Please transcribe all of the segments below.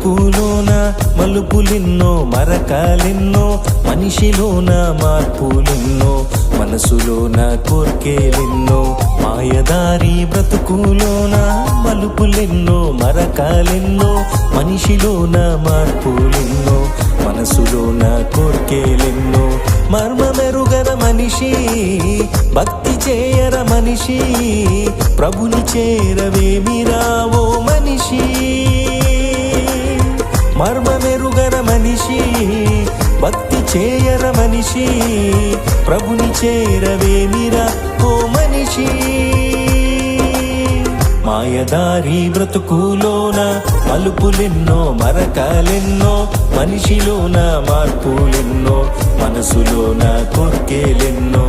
బ్రతుకులోన మలుపులెన్నో మరకాలెన్నో మనిషిలోన మార్పులెన్నో మనసులోన కోర్కెలెన్నో మాయదారి బ్రతుకులోన మలుపులెన్నో మరకాలెన్నో మనిషిలోన మార్పులెన్నో మనసులోన కోర్కెలెన్నో మర్మమెరుగర మనిషి భక్తి చేయర మనిషి ప్రభుని చేరవేమిరావో మనిషి మర్మమెరుగర మనిషి భక్తి చేయర మనిషి ప్రభుని చేరవేమిరా ఓ మనిషి మాయదారి బ్రతుకులోన మలుపులెన్నో మరకాలెన్నో మనిషిలోన మార్పులెన్నో మనసులోన కోర్కెలెన్నో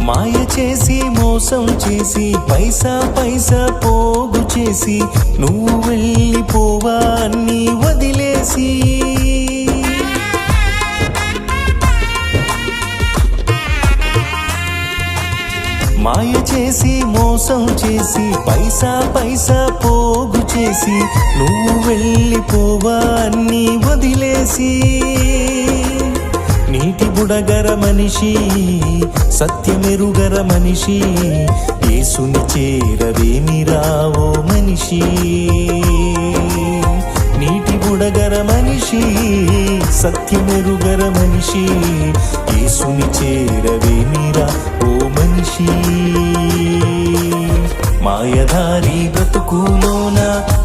మాయ చేసి మోసం చేసి పైసా పైసా పోగు చేసి నువ్వు వెళ్ళిపోవా అన్ని వదిలేసి మాయ చేసి మోసం చేసి పైసా పైసా పోగు చేసి నువ్వు వెళ్ళిపోవా అన్ని వదిలేసి నీటి బుడగర మనిషి సత్యమెరుగర మనిషి యేసుని చేరవేమిరావో మనిషి నీటి బుడగర మనిషి సత్యమెరుగర మనిషి యేసుని చేరవేమిరా ఓ మనిషి మాయదారి బ్రతుకులోన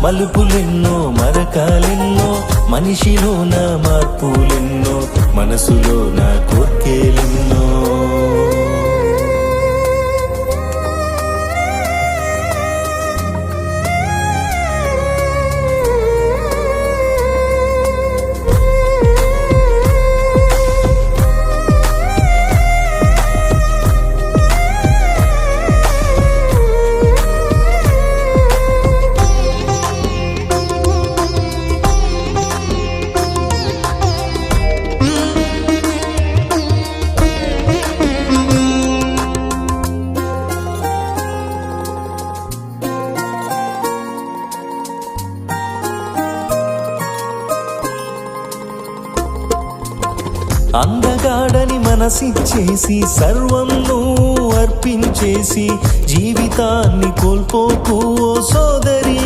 మలుపులెన్నో మరకాలెన్నో మనిషిలోన మార్పులెన్నో మనసులోన కోర్కెలెన్నో అందగాడని మనసిచ్చేసి సర్వం నువ్వు అర్పించేసి జీవితాన్ని కోల్పోకు ఓ సోదరి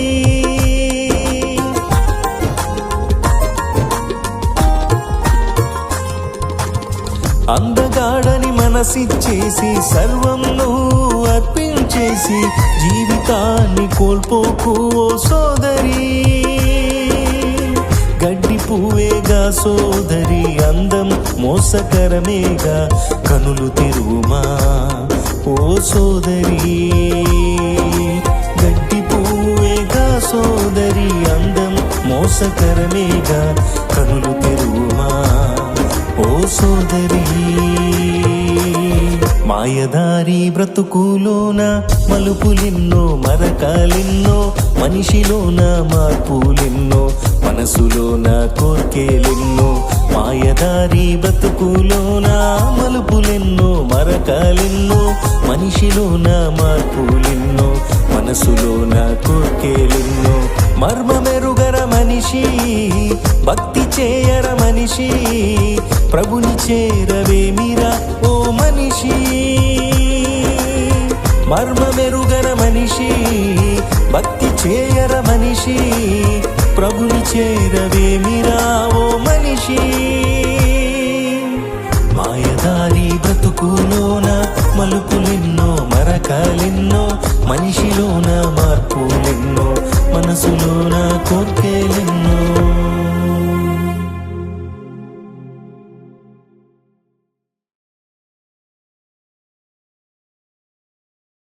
అందగాడని మనసిచ్చేసి సర్వం నువ్వు అర్పించేసి జీవితాన్ని కోల్పోకు ఓ సోదరి గడ్డి పువ్వేగా సోదరి అందం మోసకరమేగా కనులు తెరువుమా ఓ సోదరి గడ్డి పువ్వేగా సోదరి అందం మోసకరమేగా కనులు తెరువుమా ఓ సోదరి మాయదారి బ్రతుకులోన మలుపులెన్నో మరకాలెన్నో మనిషిలోన మార్పులెన్నో మనసులోన కోర్కెలెన్నో మాయదారి బ్రతుకులోన మలుపులెన్నో మరకాలెన్నో మనిషిలోన మార్పులెన్నో మనసులోన కోర్కెలెన్నో మర్మమెరుగర మనిషి భక్తి చేయర మనిషి ప్రభుని చేరవేమిరా ఓ మనిషి మర్మమెరుగర మనిషి భక్తి చేయర మనిషి ప్రభుని చేరవేమిరా ఓ మనిషి మాయదారి బ్రతుకులోన నరకాలెన్నో మనిషిలోన మార్పులెన్నో మనసులోన కోర్కెలెన్నో